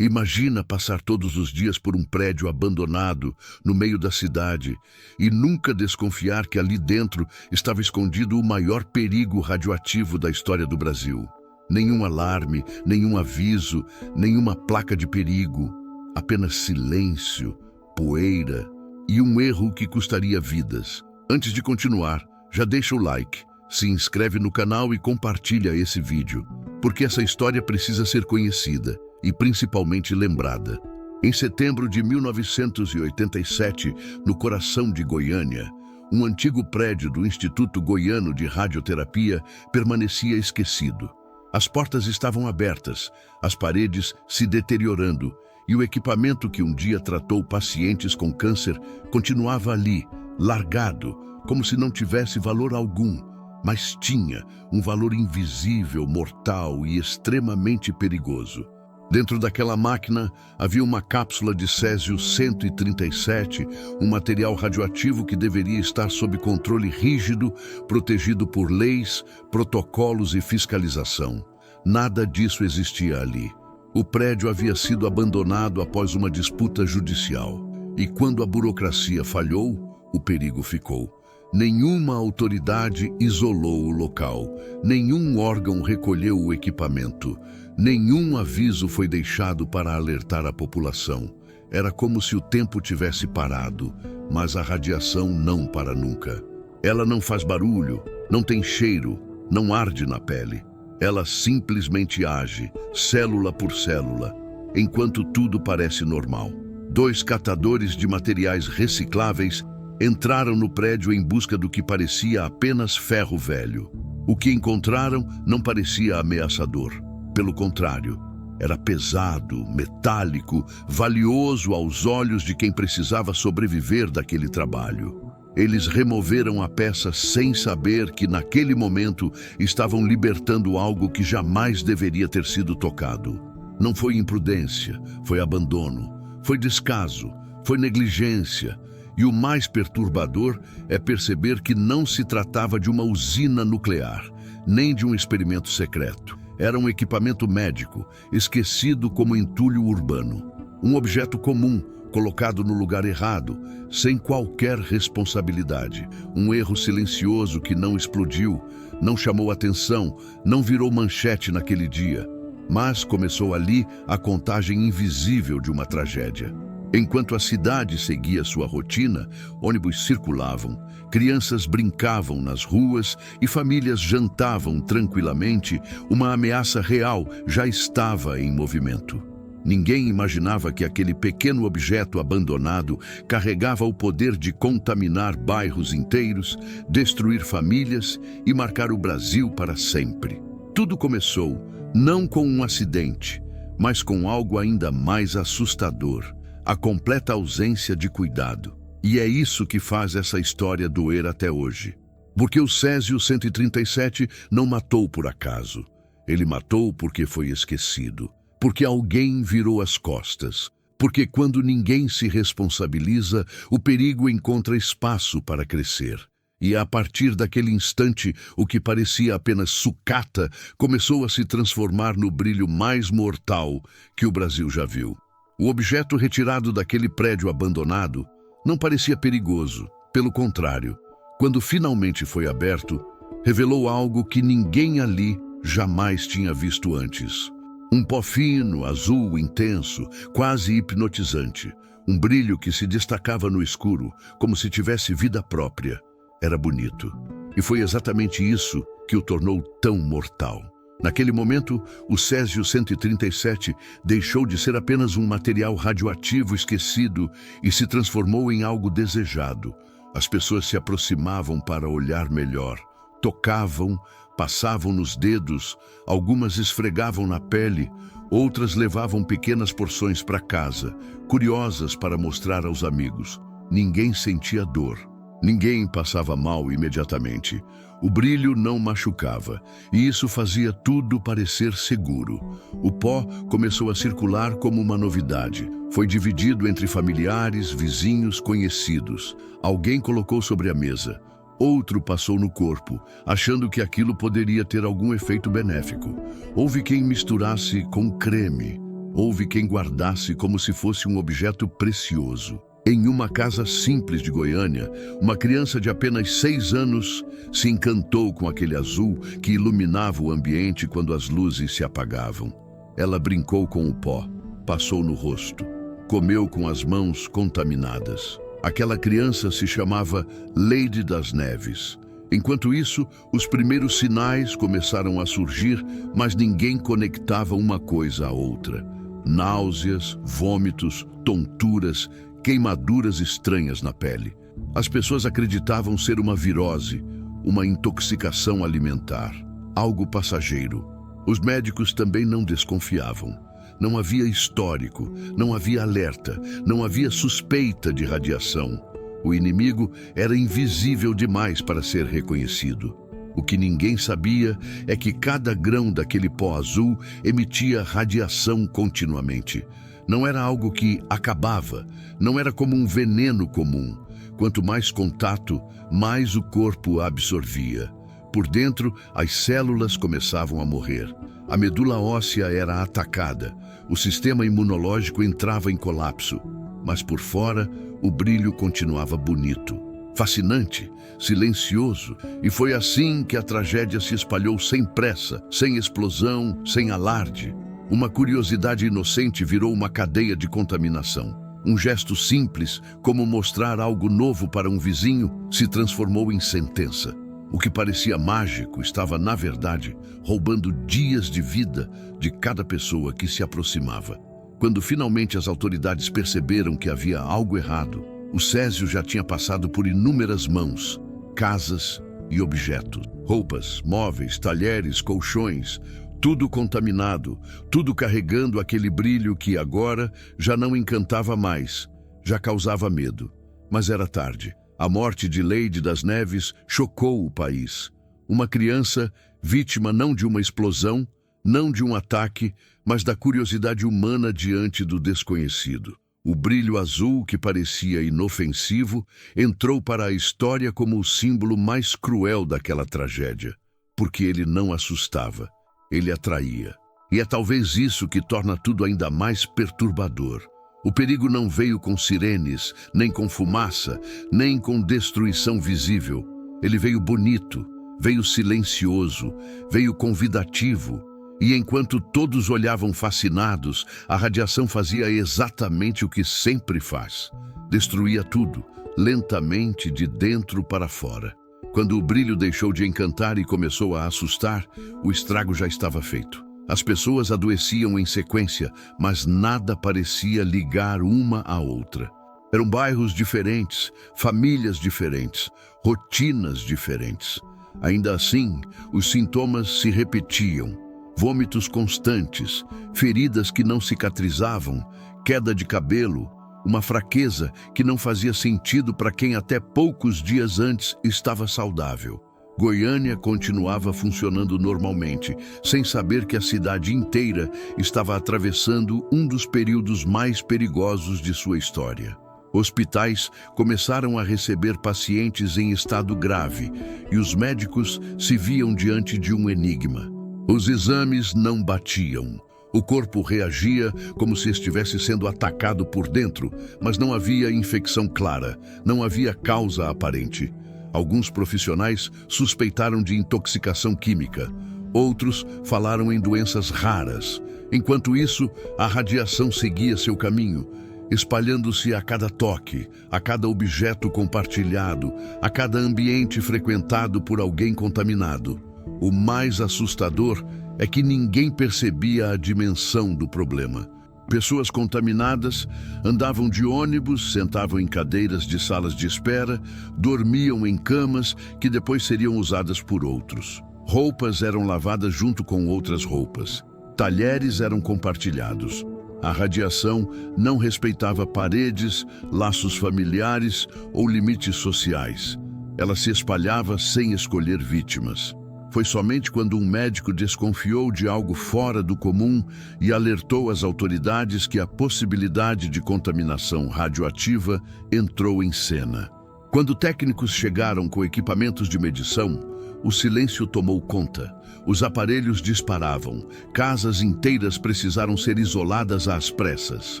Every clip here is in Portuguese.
Imagina passar todos os dias por um prédio abandonado no meio da cidade e nunca desconfiar que ali dentro estava escondido o maior perigo radioativo da história do Brasil. Nenhum alarme, nenhum aviso, nenhuma placa de perigo, apenas silêncio, poeira e um erro que custaria vidas. Antes de continuar, já deixa o like, se inscreve no canal e compartilha esse vídeo, porque essa história precisa ser conhecida e principalmente lembrada. Em setembro de 1987, no coração de Goiânia, um antigo prédio do Instituto Goiano de Radioterapia permanecia esquecido. As portas estavam abertas, as paredes se deteriorando e o equipamento que um dia tratou pacientes com câncer continuava ali, largado, como se não tivesse valor algum, mas tinha um valor invisível, mortal e extremamente perigoso. Dentro daquela máquina havia uma cápsula de Césio-137, um material radioativo que deveria estar sob controle rígido, protegido por leis, protocolos e fiscalização. Nada disso existia ali. O prédio havia sido abandonado após uma disputa judicial. E quando a burocracia falhou, o perigo ficou. Nenhuma autoridade isolou o local, nenhum órgão recolheu o equipamento, nenhum aviso foi deixado para alertar a população. Era como se o tempo tivesse parado, mas a radiação não para nunca. Ela não faz barulho, não tem cheiro, não arde na pele. Ela simplesmente age, célula por célula, enquanto tudo parece normal. 2 catadores de materiais recicláveis entraram no prédio em busca do que parecia apenas ferro velho. O que encontraram não parecia ameaçador. Pelo contrário, era pesado, metálico, valioso aos olhos de quem precisava sobreviver daquele trabalho. Eles removeram a peça sem saber que naquele momento estavam libertando algo que jamais deveria ter sido tocado. Não foi imprudência, foi abandono, foi descaso, foi negligência. E o mais perturbador é perceber que não se tratava de uma usina nuclear, nem de um experimento secreto. Era um equipamento médico, esquecido como entulho urbano. Um objeto comum, colocado no lugar errado, sem qualquer responsabilidade. Um erro silencioso que não explodiu, não chamou atenção, não virou manchete naquele dia. Mas começou ali a contagem invisível de uma tragédia. Enquanto a cidade seguia sua rotina, ônibus circulavam, crianças brincavam nas ruas e famílias jantavam tranquilamente, uma ameaça real já estava em movimento. Ninguém imaginava que aquele pequeno objeto abandonado carregava o poder de contaminar bairros inteiros, destruir famílias e marcar o Brasil para sempre. Tudo começou, não com um acidente, mas com algo ainda mais assustador. A completa ausência de cuidado. E é isso que faz essa história doer até hoje. Porque o Césio-137 não matou por acaso. Ele matou porque foi esquecido. Porque alguém virou as costas. Porque quando ninguém se responsabiliza, o perigo encontra espaço para crescer. E a partir daquele instante, o que parecia apenas sucata começou a se transformar no brilho mais mortal que o Brasil já viu. O objeto retirado daquele prédio abandonado não parecia perigoso. Pelo contrário, quando finalmente foi aberto, revelou algo que ninguém ali jamais tinha visto antes. Um pó fino, azul, intenso, quase hipnotizante. Um brilho que se destacava no escuro, como se tivesse vida própria. Era bonito. E foi exatamente isso que o tornou tão mortal. Naquele momento, o Césio-137 deixou de ser apenas um material radioativo esquecido e se transformou em algo desejado. As pessoas se aproximavam para olhar melhor, tocavam, passavam nos dedos, algumas esfregavam na pele, outras levavam pequenas porções para casa, curiosas para mostrar aos amigos. Ninguém sentia dor. Ninguém passava mal imediatamente. O brilho não machucava, e isso fazia tudo parecer seguro. O pó começou a circular como uma novidade. Foi dividido entre familiares, vizinhos, conhecidos. Alguém colocou sobre a mesa. Outro passou no corpo, achando que aquilo poderia ter algum efeito benéfico. Houve quem misturasse com creme. Houve quem guardasse como se fosse um objeto precioso. Em uma casa simples de Goiânia, uma criança de apenas 6 anos se encantou com aquele azul que iluminava o ambiente quando as luzes se apagavam. Ela brincou com o pó, passou no rosto, comeu com as mãos contaminadas. Aquela criança se chamava Lady das Neves. Enquanto isso, os primeiros sinais começaram a surgir, mas ninguém conectava uma coisa à outra. Náuseas, vômitos, tonturas, queimaduras estranhas na pele. As pessoas acreditavam ser uma virose, uma intoxicação alimentar, algo passageiro. Os médicos também não desconfiavam. Não havia histórico, não havia alerta, não havia suspeita de radiação. O inimigo era invisível demais para ser reconhecido. O que ninguém sabia é que cada grão daquele pó azul emitia radiação continuamente. Não era algo que acabava, não era como um veneno comum. Quanto mais contato, mais o corpo absorvia. Por dentro, as células começavam a morrer. A medula óssea era atacada. O sistema imunológico entrava em colapso. Mas por fora, o brilho continuava bonito, fascinante, silencioso. E foi assim que a tragédia se espalhou sem pressa, sem explosão, sem alarde. Uma curiosidade inocente virou uma cadeia de contaminação. Um gesto simples, como mostrar algo novo para um vizinho, se transformou em sentença. O que parecia mágico estava, na verdade, roubando dias de vida de cada pessoa que se aproximava. Quando finalmente as autoridades perceberam que havia algo errado, o césio já tinha passado por inúmeras mãos, casas e objetos. Roupas, móveis, talheres, colchões, tudo contaminado, tudo carregando aquele brilho que agora já não encantava mais, já causava medo. Mas era tarde. A morte de Lady das Neves chocou o país. Uma criança, vítima não de uma explosão, não de um ataque, mas da curiosidade humana diante do desconhecido. O brilho azul, que parecia inofensivo, entrou para a história como o símbolo mais cruel daquela tragédia, porque ele não assustava, ele atraía. E é talvez isso que torna tudo ainda mais perturbador. O perigo não veio com sirenes, nem com fumaça, nem com destruição visível. Ele veio bonito, veio silencioso, veio convidativo. E enquanto todos olhavam fascinados, a radiação fazia exatamente o que sempre faz. Destruía tudo, lentamente de dentro para fora. Quando o brilho deixou de encantar e começou a assustar, o estrago já estava feito. As pessoas adoeciam em sequência, mas nada parecia ligar uma à outra. Eram bairros diferentes, famílias diferentes, rotinas diferentes. Ainda assim, os sintomas se repetiam. Vômitos constantes, feridas que não cicatrizavam, queda de cabelo, uma fraqueza que não fazia sentido para quem até poucos dias antes estava saudável. Goiânia continuava funcionando normalmente, sem saber que a cidade inteira estava atravessando um dos períodos mais perigosos de sua história. Hospitais começaram a receber pacientes em estado grave e os médicos se viam diante de um enigma. Os exames não batiam. O corpo reagia como se estivesse sendo atacado por dentro, mas não havia infecção clara, não havia causa aparente. Alguns profissionais suspeitaram de intoxicação química. Outros falaram em doenças raras. Enquanto isso, a radiação seguia seu caminho, espalhando-se a cada toque, a cada objeto compartilhado, a cada ambiente frequentado por alguém contaminado. O mais assustador é que ninguém percebia a dimensão do problema. Pessoas contaminadas andavam de ônibus, sentavam em cadeiras de salas de espera, dormiam em camas que depois seriam usadas por outros. Roupas eram lavadas junto com outras roupas. Talheres eram compartilhados. A radiação não respeitava paredes, laços familiares ou limites sociais. Ela se espalhava sem escolher vítimas. Foi somente quando um médico desconfiou de algo fora do comum e alertou as autoridades que a possibilidade de contaminação radioativa entrou em cena. Quando técnicos chegaram com equipamentos de medição, O silêncio tomou conta. Os aparelhos disparavam. Casas inteiras precisaram ser isoladas às pressas.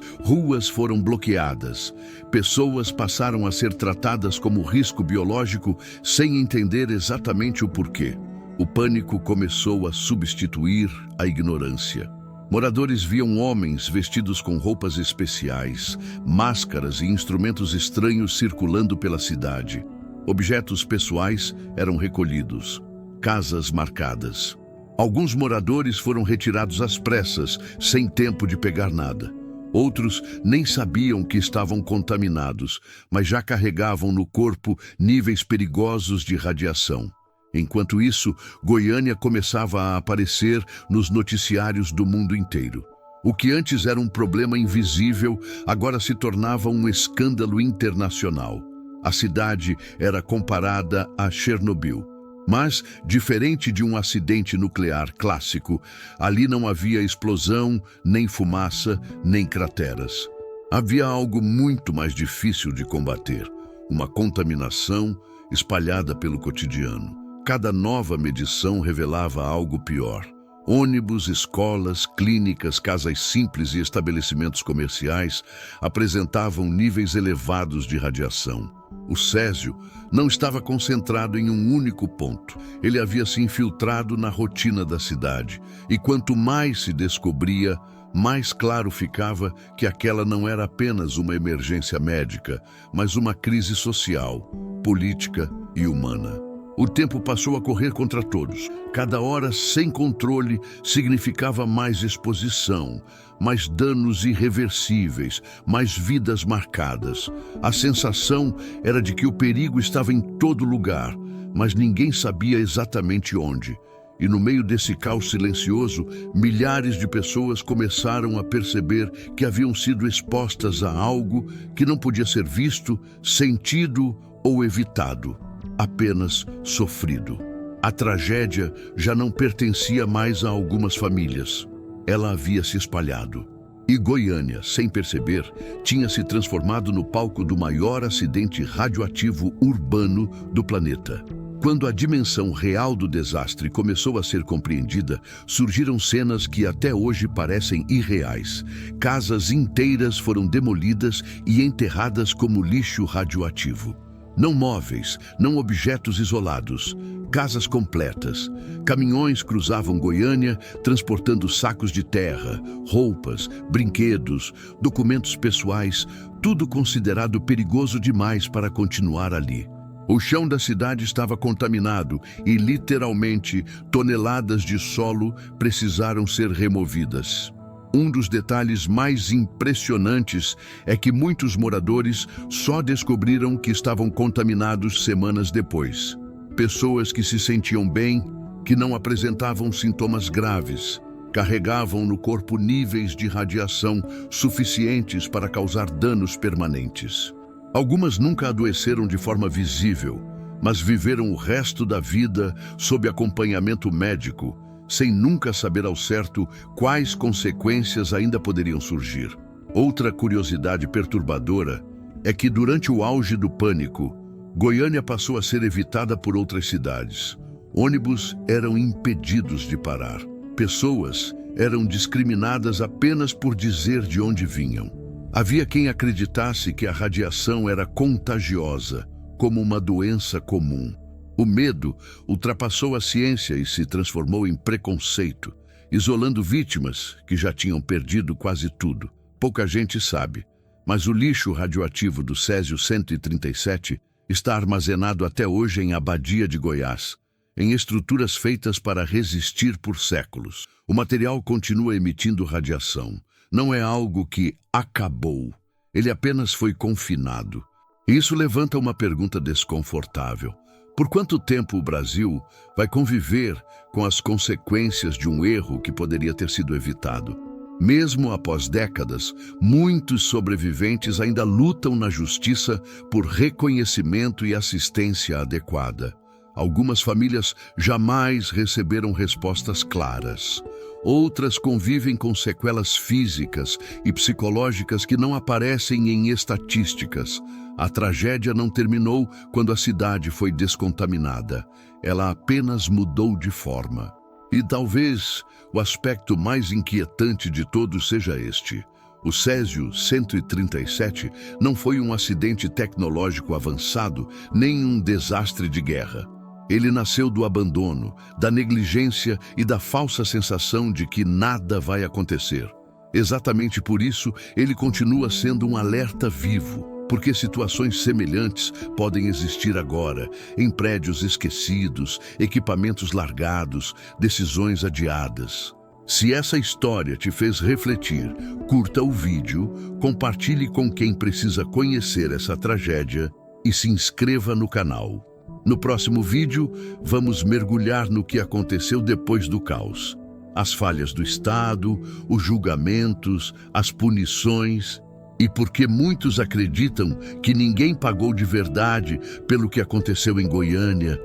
Ruas foram bloqueadas. Pessoas passaram a ser tratadas como risco biológico sem entender exatamente o porquê. O pânico começou a substituir a ignorância. Moradores viam homens vestidos com roupas especiais, máscaras e instrumentos estranhos circulando pela cidade. Objetos pessoais eram recolhidos. Casas marcadas. Alguns moradores foram retirados às pressas, sem tempo de pegar nada. Outros nem sabiam que estavam contaminados, mas já carregavam no corpo níveis perigosos de radiação. Enquanto isso, Goiânia começava a aparecer nos noticiários do mundo inteiro. O que antes era um problema invisível, agora se tornava um escândalo internacional. A cidade era comparada a Chernobyl. Mas, diferente de um acidente nuclear clássico, ali não havia explosão, nem fumaça, nem crateras. Havia algo muito mais difícil de combater: uma contaminação espalhada pelo cotidiano. Cada nova medição revelava algo pior. Ônibus, escolas, clínicas, casas simples e estabelecimentos comerciais apresentavam níveis elevados de radiação. O césio não estava concentrado em um único ponto. Ele havia se infiltrado na rotina da cidade. E quanto mais se descobria, mais claro ficava que aquela não era apenas uma emergência médica, mas uma crise social, política e humana. O tempo passou a correr contra todos. Cada hora sem controle significava mais exposição, mais danos irreversíveis, mais vidas marcadas. A sensação era de que o perigo estava em todo lugar, mas ninguém sabia exatamente onde. E no meio desse caos silencioso, milhares de pessoas começaram a perceber que haviam sido expostas a algo que não podia ser visto, sentido ou evitado. Apenas sofrido. A tragédia já não pertencia mais a algumas famílias. Ela havia se espalhado. E Goiânia, sem perceber, tinha se transformado no palco do maior acidente radioativo urbano do planeta. Quando a dimensão real do desastre começou a ser compreendida, surgiram cenas que até hoje parecem irreais. Casas inteiras foram demolidas e enterradas como lixo radioativo. Não móveis, não objetos isolados, casas completas. Caminhões cruzavam Goiânia, transportando sacos de terra, roupas, brinquedos, documentos pessoais, tudo considerado perigoso demais para continuar ali. O chão da cidade estava contaminado e, literalmente, toneladas de solo precisaram ser removidas. Um dos detalhes mais impressionantes é que muitos moradores só descobriram que estavam contaminados semanas depois. Pessoas que se sentiam bem, que não apresentavam sintomas graves, carregavam no corpo níveis de radiação suficientes para causar danos permanentes. Algumas nunca adoeceram de forma visível, mas viveram o resto da vida sob acompanhamento médico, sem nunca saber ao certo quais consequências ainda poderiam surgir. Outra curiosidade perturbadora é que, durante o auge do pânico, Goiânia passou a ser evitada por outras cidades. Ônibus eram impedidos de parar. Pessoas eram discriminadas apenas por dizer de onde vinham. Havia quem acreditasse que a radiação era contagiosa, como uma doença comum. O medo ultrapassou a ciência e se transformou em preconceito, isolando vítimas que já tinham perdido quase tudo. Pouca gente sabe, mas o lixo radioativo do Césio-137 está armazenado até hoje em Abadia de Goiás, em estruturas feitas para resistir por séculos. O material continua emitindo radiação. Não é algo que acabou, ele apenas foi confinado. Isso levanta uma pergunta desconfortável. Por quanto tempo o Brasil vai conviver com as consequências de um erro que poderia ter sido evitado? Mesmo após décadas, muitos sobreviventes ainda lutam na justiça por reconhecimento e assistência adequada. Algumas famílias jamais receberam respostas claras. Outras convivem com sequelas físicas e psicológicas que não aparecem em estatísticas. A tragédia não terminou quando a cidade foi descontaminada. Ela apenas mudou de forma. E talvez o aspecto mais inquietante de todos seja este. O Césio 137 não foi um acidente tecnológico avançado, nem um desastre de guerra. Ele nasceu do abandono, da negligência e da falsa sensação de que nada vai acontecer. Exatamente por isso, ele continua sendo um alerta vivo, porque situações semelhantes podem existir agora, em prédios esquecidos, equipamentos largados, decisões adiadas. Se essa história te fez refletir, curta o vídeo, compartilhe com quem precisa conhecer essa tragédia e se inscreva no canal. No próximo vídeo, vamos mergulhar no que aconteceu depois do caos. As falhas do Estado, os julgamentos, as punições e por que muitos acreditam que ninguém pagou de verdade pelo que aconteceu em Goiânia